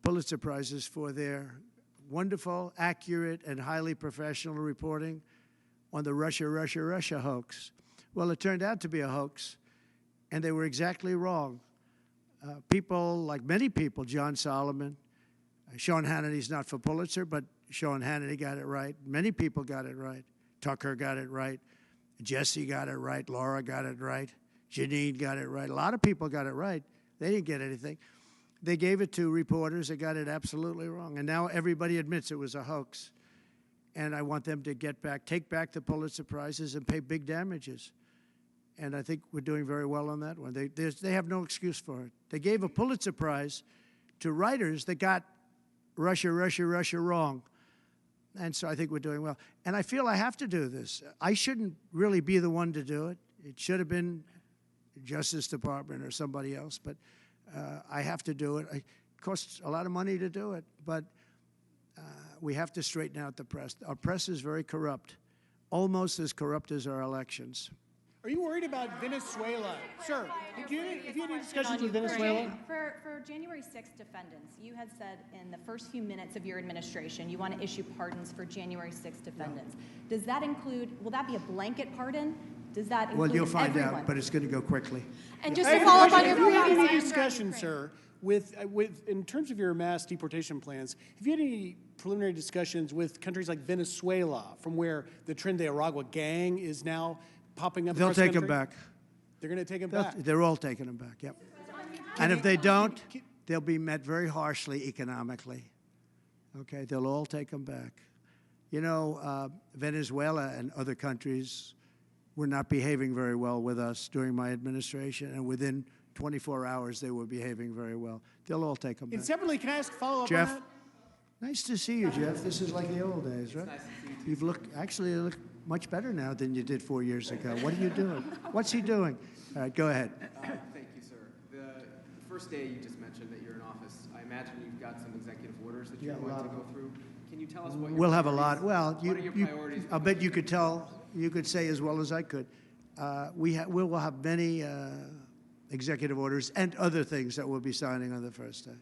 Pulitzer Prizes for their wonderful, accurate, and highly professional reporting on the Russia hoax. Well, it turned out to be a hoax, and they were exactly wrong. People, like many people, John Solomon, Sean Hannity's not for Pulitzer, but Sean Hannity got it right. Many people got it right. Tucker got it right. Jesse got it right. Laura got it right. Janine got it right. A lot of people got it right. They didn't get anything. They gave it to reporters that got it absolutely wrong. And now everybody admits it was a hoax. And I want them to take back the Pulitzer Prizes and pay big damages. And I think we're doing very well on that one. They have no excuse for it. They gave a Pulitzer Prize to writers that got Russia wrong. And so I think we're doing well. And I feel I have to do this. I shouldn't really be the one to do it. It should have been Justice Department or somebody else, but I have to do it. It costs a lot of money to do it, but we have to straighten out the press. Our press is very corrupt, almost as corrupt as our elections. Are you worried about Venezuela? Sir, have you had any discussions with Venezuela? For January 6th defendants, you had said in the first few minutes of your administration you want to issue pardons for January 6th defendants. No. Does that include, will that be a blanket pardon? Does that include Well, you'll find everyone? out, but it's going to go quickly. And just to follow up on your Have you had any previous discussion, sir, in terms of your mass deportation plans, have you had any preliminary discussions with countries like Venezuela, from where the Tren de Aragua gang is now popping up? They'll take them country? back. They're going to take them back? They're all taking them back, yep. And if they don't, they'll be met very harshly economically. Okay, they'll all take them back. You know, Venezuela and other countries were not behaving very well with us during my administration, and within 24 hours they were behaving very well. They'll all take them back. And separately, can I ask a follow-up Jeff, on that? nice to see you, Jeff. This is like the old days, right? Nice to see you too. You look much better now than you did 4 years ago. What are you doing? What's he doing? All right, go ahead. Thank you, sir. The first day you just mentioned that you're in office, I imagine you've got some executive orders that you're going to go through. Can you tell us what your We'll have a lot. Well, what are your priorities? I'll bet you could say as well as I could. We will have many executive orders and other things that we'll be signing on the first day.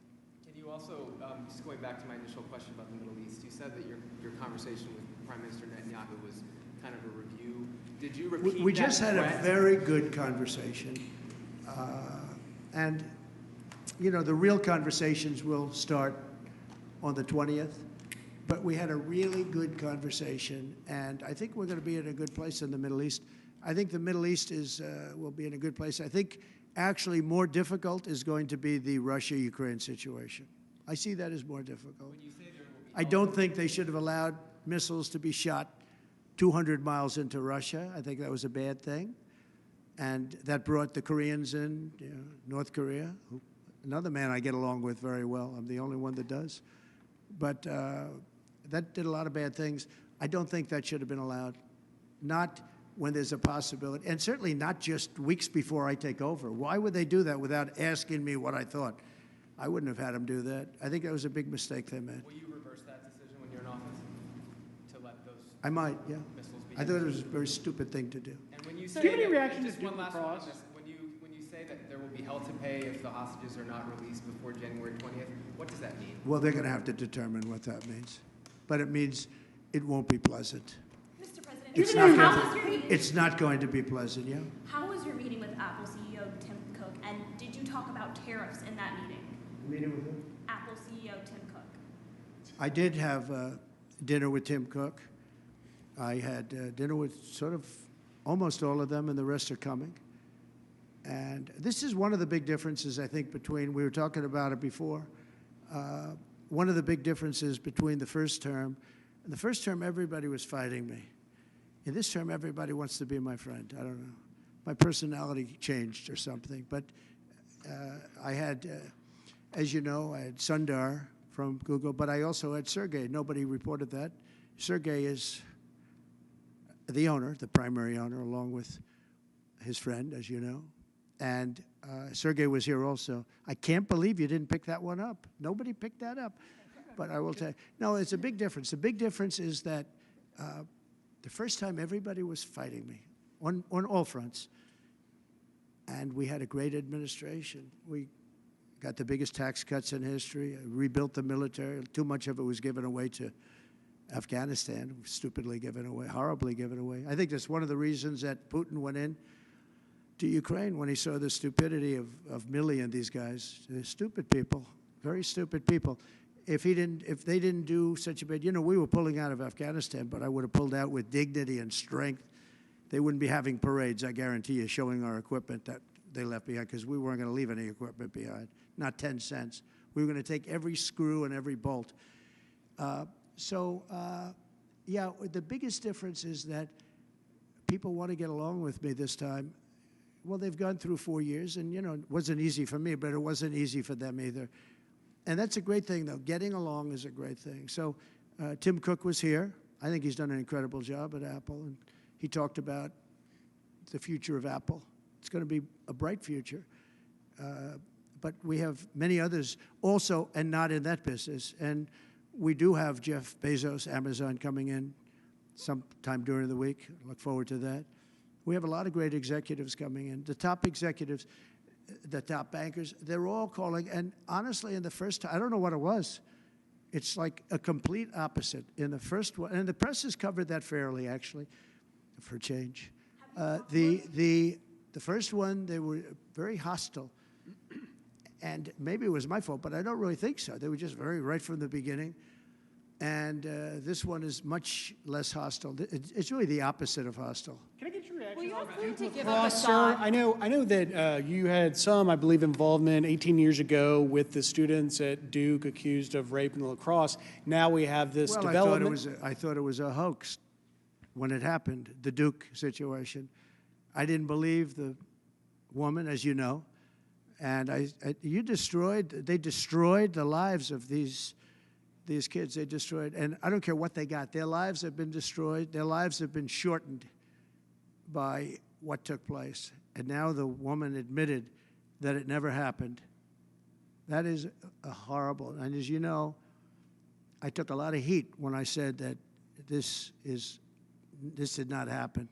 Can you also, just going back to my initial question about the Middle East, you said that your conversation with Prime Minister Netanyahu was kind of a review. Did you repeat We just had threat? a very good conversation. And, you know, the real conversations will start on the 20th. But we had a really good conversation, and I think we're going to be in a good place in the Middle East. I think the Middle East will be in a good place. I think actually more difficult is going to be the Russia-Ukraine situation. I see that as more difficult. When you say there will be I don't think they should have allowed missiles to be shot 200 miles into Russia. I think that was a bad thing. And that brought the Koreans in, you know, North Korea, another man I get along with very well. I'm the only one that does. But that did a lot of bad things. I don't think that should have been allowed. Not when there's a possibility, and certainly not just weeks before I take over. Why would they do that without asking me what I thought? I wouldn't have had them do that. I think that was a big mistake they made. Will you reverse that decision when you're in office to let those I might, yeah. missiles be I thought it was a very stupid thing to do. And when you Do say you have any that- reaction to just one Duke last one on Cross? this. When you say that there will be hell to pay if the hostages are not released before January 20th, what does that mean? Well, they're going to have to determine what that means. But it means it won't be pleasant. Mr. President, It's not going to be pleasant, yeah? how was your meeting with Apple CEO Tim Cook, and did you talk about tariffs in that meeting? Meeting with who? Apple CEO Tim Cook. I did have dinner with Tim Cook. I had dinner with sort of almost all of them, and the rest are coming. And this is one of the big differences, I think, between, we were talking about it before, one of the big differences between the first term. In the first term, everybody was fighting me. In this term, everybody wants to be my friend. I don't know. My personality changed or something. But I had, as you know, I had Sundar from Google, but I also had Sergey. Nobody reported that. Sergey is the owner, the primary owner, along with his friend, as you know. And Sergey was here also. I can't believe you didn't pick that one up. Nobody picked that up. But I will tell you, no, it's a big difference. The big difference is that the first time everybody was fighting me on all fronts. And we had a great administration. got the biggest tax cuts in history, rebuilt the military. Too much of it was given away to Afghanistan, stupidly given away, horribly given away. I think that's one of the reasons that Putin went in to Ukraine when he saw the stupidity of Milley and these guys. They're stupid people, very stupid people. If they didn't do such a bad, you know, we were pulling out of Afghanistan, but I would have pulled out with dignity and strength. They wouldn't be having parades, I guarantee you, showing our equipment that they left behind, because we weren't going to leave any equipment behind, not 10 cents. We were going to take every screw and every bolt. Yeah, the biggest difference is that people want to get along with me this time. Well, they've gone through 4 years, and, you know, it wasn't easy for me, but it wasn't easy for them either. And that's a great thing, though. Getting along is a great thing. So Tim Cook was here. I think he's done an incredible job at Apple, and he talked about the future of Apple. It's going to be a bright future. But we have many others also, and not in that business. And we do have Jeff Bezos, Amazon, coming in sometime during the week. Look forward to that. We have a lot of great executives coming in. The top executives, the top bankers, they're all calling. And honestly, in the first time, I don't know what it was. It's like a complete opposite. In the first one, and the press has covered that fairly, actually, for change. The first one, they were very hostile. And maybe it was my fault, but I don't really think so. They were just very right from the beginning. And this one is much less hostile. It's really the opposite of hostile. Can I get your reaction? Well, you're on free Duke to give lacrosse, up a sir? thought. I know that you had some, I believe, involvement 18 years ago with the students at Duke accused of rape in the lacrosse. Now we have this development. I thought it was a hoax when it happened, the Duke situation. I didn't believe the woman, as you know, and they destroyed the lives of these kids. They destroyed, and I don't care what they got. Their lives have been destroyed. Their lives have been shortened by what took place. And now the woman admitted that it never happened. That is a horrible. And as you know, I took a lot of heat when I said that this did not happen.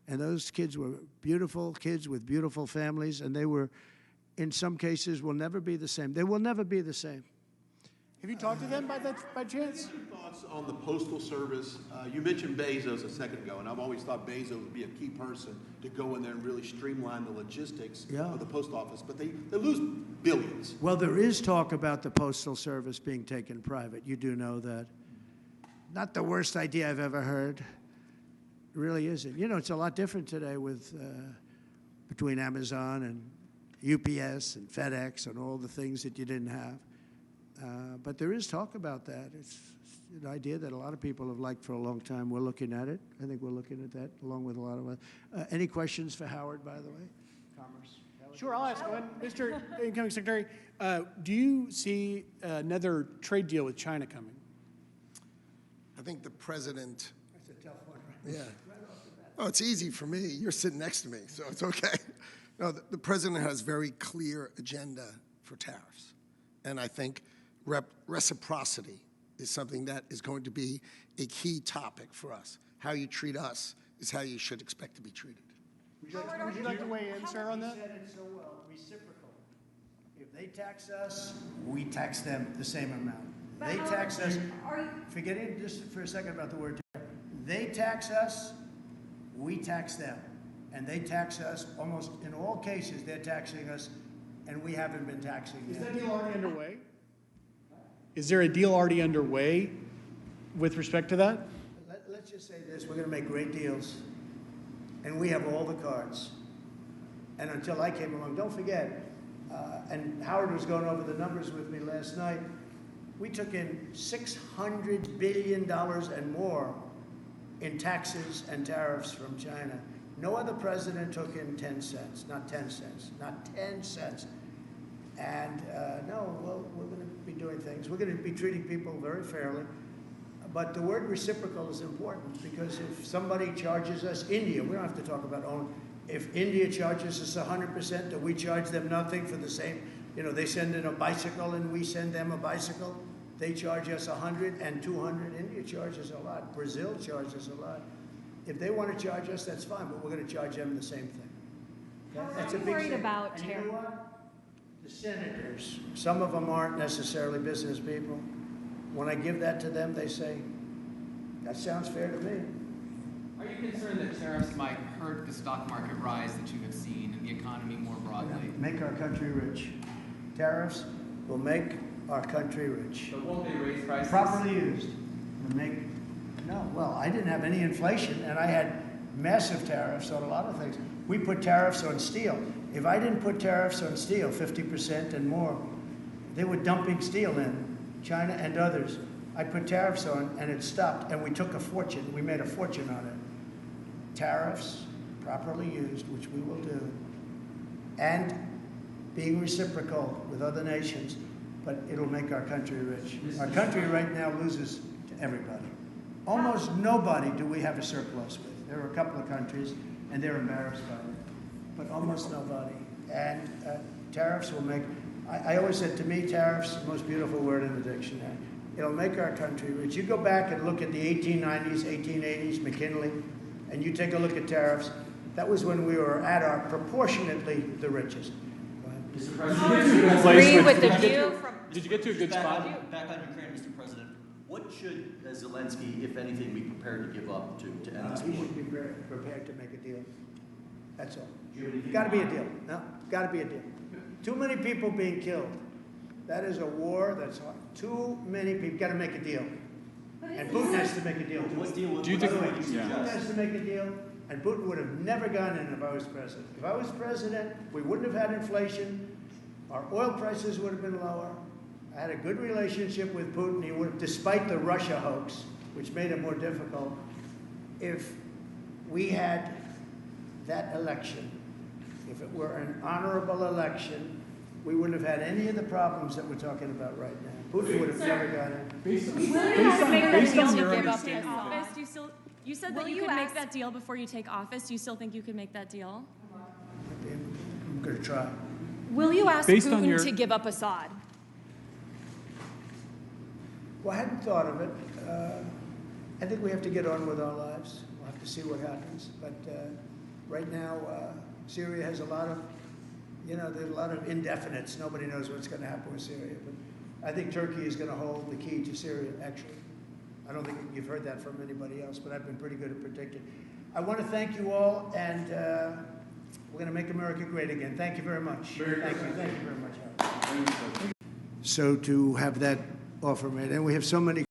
And those kids were beautiful kids with beautiful families, and they were, in some cases, will never be the same. They will never be the same. Have you talked to them by chance? Your thoughts on the Postal Service? You mentioned Bezos a second ago, and I've always thought Bezos would be a key person to go in there and really streamline the logistics of the post office. But they lose billions. Well, there is talk about the Postal Service being taken private. You do know that. Not the worst idea I've ever heard. It really isn't. You know, it's a lot different today with between Amazon and UPS and FedEx and all the things that you didn't have. But there is talk about that. It's an idea that a lot of people have liked for a long time. We're looking at it. I think we're looking at that along with a lot of others. Any questions for Howard, by the way? Commerce. Sure, I'll ask one. Mr. Incoming Secretary, do you see another trade deal with China coming? I think the president. That's a tough one, right? Yeah. Oh, it's easy for me. You're sitting next to me, so it's okay. No, the president has very clear agenda for tariffs. And I think reciprocity is something that is going to be a key topic for us. How you treat us is how you should expect to be treated. Would you like to weigh in, sir, on that? You said it so well, reciprocal. If they tax us, we tax them the same amount. They tax us, forget it just for a second about the word tax. They tax us, we tax them. And they tax us, almost in all cases, they're taxing us, and we haven't been taxing them. Is that deal already underway? Is there a deal already underway with respect to that? Let's just say this, we're going to make great deals, and we have all the cards. And until I came along, don't forget, and Howard was going over the numbers with me last night, we took in $600 billion and more in taxes and tariffs from China. No other president took in 10 cents, not 10 cents, not 10 cents. And no, well, we're going to be doing things. We're going to be treating people very fairly. But the word reciprocal is important because if somebody charges us, India, we don't have to talk about own. If India charges us 100%, do we charge them nothing for the same? You know, they send in a bicycle and we send them a bicycle. They charge us 100 and 200. India charges a lot. Brazil charges a lot. If they want to charge us, that's fine, but we're going to charge them the same thing. Okay? That's a big worried thing. about And you know tariff. what? The senators, some of them aren't necessarily business people. When I give that to them, they say, that sounds fair to me. Are you concerned that tariffs might hurt the stock market rise that you have seen and the economy more broadly? Make our country rich. Tariffs will make our country rich. But won't they raise prices? Properly used. No, well, I didn't have any inflation, and I had massive tariffs on a lot of things. We put tariffs on steel. If I didn't put tariffs on steel, 50% and more, they were dumping steel in, China and others. I put tariffs on, and it stopped, and we took a fortune. We made a fortune on it. Tariffs, properly used, which we will do, and being reciprocal with other nations, but it'll make our country rich. Our country right now loses to everybody. Almost nobody do we have a surplus with. There are a couple of countries, and they're embarrassed by it, but almost nobody. And tariffs will make, I always said, to me, tariffs, the most beautiful word in the dictionary. It'll make our country rich. You go back and look at the 1890s, 1880s, McKinley, and you take a look at tariffs, that was when we were at our proportionately the richest. Mr. President, Did you get to a good spot? Back on Ukraine, Mr. President. What should Zelensky, if anything, be prepared to give up to end this He war? should be prepared to make a deal. That's all. Got to be a deal. No, got to be a deal. Too many people being killed. That is a war that's hard. Too many people. Got to make a deal. And Putin has to make a deal. What deal would Do you you think- Putin has to make a deal, and Putin would have never gone in if I was president. If I was president, we wouldn't have had inflation. Our oil prices would have been lower. I had a good relationship with Putin. He would have, despite the Russia hoax, which made it more difficult, if we had that election, if it were an honorable election, we wouldn't have had any of the problems that we're talking about right now. Putin would have never got in. Based on your give up understanding in of office, do you still, you said that Will you you could make ask- that deal before you take office. Do you still think you could make that deal? I'm going to try. Will you ask Based on Putin your- to give up Assad? Well, I hadn't thought of it. I think we have to get on with our lives. We'll have to see what happens. But right now, Syria has a lot of, there's a lot of indefinites. Nobody knows what's going to happen with Syria. But I think Turkey is going to hold the key to Syria, actually. I don't think you've heard that from anybody else, but I've been pretty good at predicting. I want to thank you all, and we're going to make America great again. Thank you very much. Thank you very much. So to have that offer made, and we have so many